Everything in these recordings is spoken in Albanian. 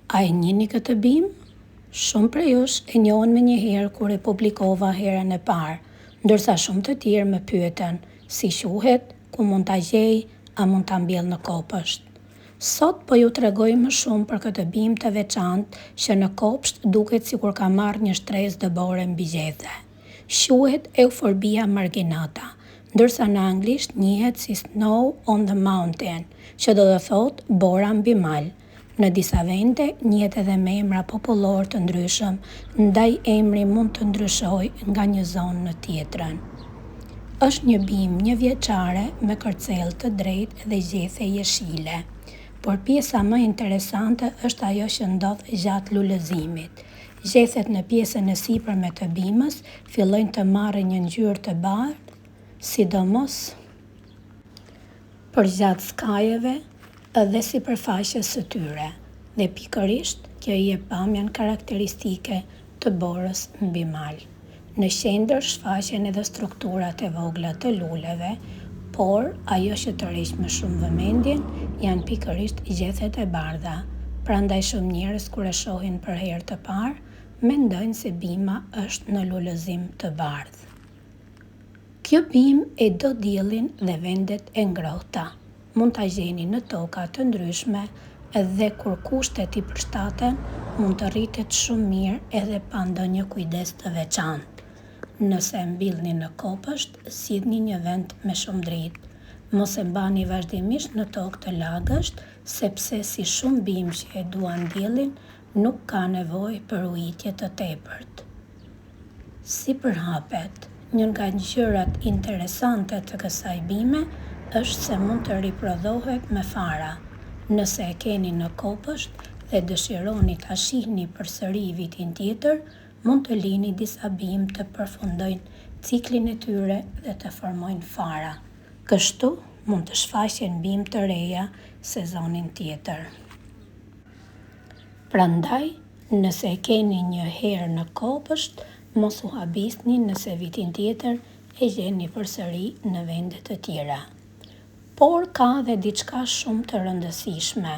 A e njini këtë bimë? Shumë prej jush e njohën me njëherë kur e publikova herën e parë, ndërsa shumë të tjerë më pyeten si quhet, ku mund ta gjej, a mund ta mbjell në kopësht. Sot po ju tregoj më shumë për këtë bimë të veçantë që në kopsht duket sikur ka marrë një shtresë dëbore mbi gjethe. Quhet Euphorbia marginata, ndërsa në anglisht njihet si Snow on the Mountain, që do të thotë bora mbi mal. Në disa vende njihet edhe me emra popullor të ndryshëm, ndaj emri mund të ndryshojë nga një zonë në tjetrën. Është një bimë një vjeçare me kërcellë të drejtë dhe gjethe jeshile, por pjesa më interesante është ajo që ndodh gjatë lulëzimit. Gjethet në pjesën e sipërme të bimës fillojnë të marrin një ngjyrë të bardhë, sidomos përgjatë skajeve dhe sipërfaqes së tyre, dhe pikërisht kjo i jep pamjen karakteristike të borës mbi mal. Në qendër shfaqen edhe strukturat e vogla të luleve, por ajo që tërheq më shumë vëmendjen janë pikërisht gjethet e bardha. Prandaj shumë njerëz kur e shohin për herë të parë, mendojnë se bima është në lulëzim të bardhë. Kjo bimë e do diellin dhe vendet e ngrohta. Mund ta gjeni në toka të ndryshme dhe kur kushtet i përshtaten, mund të rritet shumë mirë edhe pa ndonjë kujdes të veçantë. Nëse e mbillni në kopësht, sillni një vend me shumë dritë. Mos e mbani vazhdimisht në tokë të lagësht, sepse si shumë bimë që e duan diellin, nuk ka nevojë për ujitje të tepërt. Si përhapet, një nga gjërat interesante të kësaj bime është se mund të riprodhohet me fara. Nëse e keni në kopësht dhe dëshironi ta shihni përsëri vitin tjetër, mund të lini disa bimë të përfundojnë ciklin e tyre dhe të formojnë fara. Kështu mund të shfaqen bimë të reja sezonin tjetër. Prandaj, nëse e keni një herë në kopësht, mos u habisni nëse vitin tjetër e gjeni përsëri në vende të tjera. Por ka dhe diçka shumë të rëndësishme.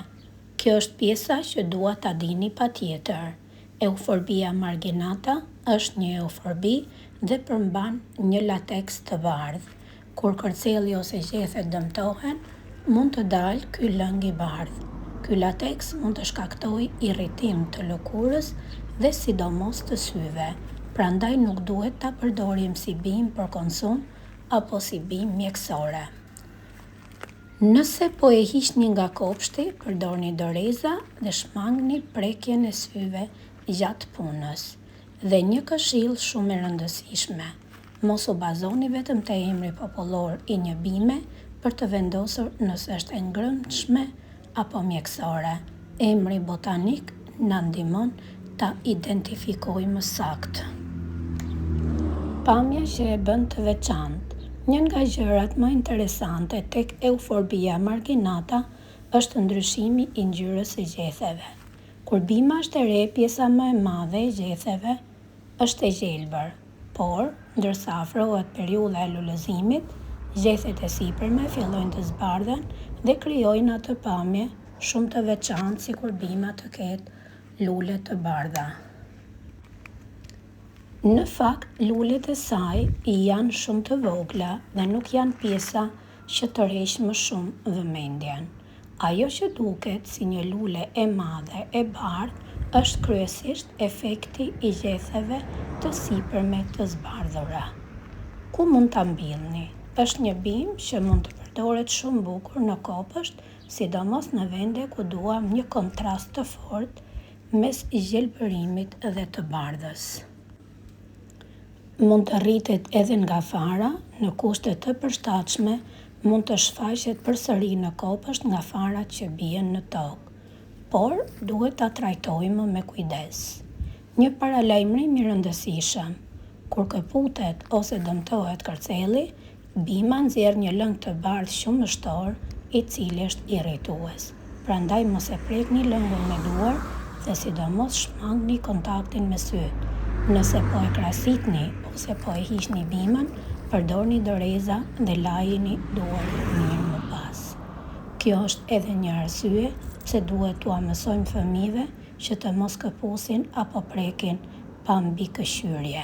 Kjo është pjesa që dua ta dini patjetër. Euphorbia marginata është një euforbi dhe përmban një lateks të bardhë. Kur kërcelli ose gjethet dëmtohen, mund të dalë ky lëng i bardhë. Ky lateks mund të shkaktojë irritim të lëkurës dhe sidomos të syve. Prandaj nuk duhet ta përdorim si bimë për konsum apo si bimë mjekësore. Nëse po e hiqni nga kopshti, përdorni doreza dhe shmangni prekjen e syve gjatë punës. Dhe një këshill shumë e rëndësishme, mos u bazoni vetëm te emri popullor i një bime për të vendosur nëse është e ngrënshme apo mjekësore. Emri botanik na ndihmon ta identifikojmë saktë. Pamja që e bën të veçantë. Një nga gjërat më interesante tek Euphorbia marginata është ndryshimi i ngjyrës së gjetheve. Kur bima është e re, pjesa më e madhe e gjetheve është e gjelbër, por ndërsa afrohet periudha e lulëzimit, gjethet e sipërme fillojnë të zbardhen dhe krijojnë atë pamje shumë të veçantë sikur bima të ketë lule të bardha. Në fakt, lulet e saj janë shumë të vogla dhe nuk janë pjesa që tërheq më shumë vëmendjen. Ajo që duket si një lule e madhe e bardhë është kryesisht efekti i gjetheve të sipërme të zbardhura. Ku mund ta mbillni? Është një bimë që mund të përdoret shumë bukur në kopësht, sidomos në vende ku duam një kontrast të fortë mes gjelbërimit dhe të bardhës. Mund të rritet edhe nga fara, në kushte të përshtatshme, mund të shfaqet përsëri në kopësht nga farat që bien në tokë, por duhet ta trajtojmë me kujdes. Një paralajmërim i rëndësishëm, kur këputet ose dëmtohet kërcelli, bima nxjerr një lëng të bardhë shumë mështor, i cili është irritues. Prandaj mos e prekni lëngun me duar dhe sidomos shmangni kontaktin me syt. Nëse po e krasitni ose po e hiqni bimën, përdorni doreza dhe lajini duarin mirë më pas. Kjo është edhe një arsye pse duhet t'u mësojmë fëmijëve që të mos këpusin apo prekin pa mbikëqyrje.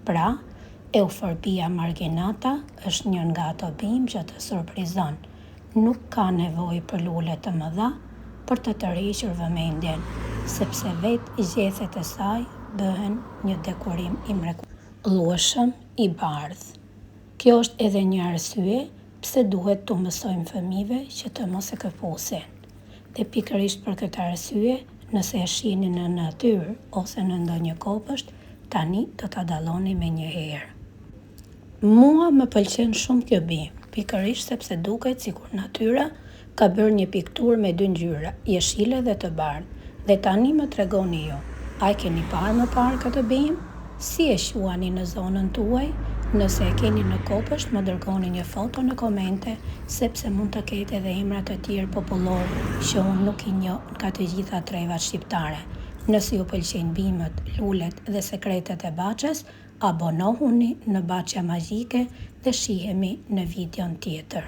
Pra, euforbia marginata është një nga ato bimë që të surprizon. Nuk ka nevojë për lule të mëdha për të tërhequr vëmendjen, sepse vetë gjethet e saj bëhen një dekorim i mrekullueshëm i bardhë. Kjo është edhe një arsye pse duhet t'u mësojmë fëmijëve që të mos e këpusin. Dhe pikërisht për këtë arsye, nëse e shihni në natyrë ose në ndonjë kopësht, tani do ta dalloni me një herë. Mua më pëlqen shumë kjo bimë, pikërisht sepse duket sikur natyra ka bërë një pikturë me dy ngjyra, jeshile dhe të bardhë. Dhe tani më tregoni ju, a e keni parë më parë këtë bimë? Si e quani në zonën tuaj? Nëse e keni në kopësht, më dërgoni një foto në komente, sepse mund të ketë edhe emra të tjerë popullor që unë nuk i njoh nga të gjitha trevat shqiptare. Nëse ju pëlqejnë bimët, lulet dhe sekretet e Baçës, abonohuni në Baçja Magjike dhe shihemi në videon tjetër.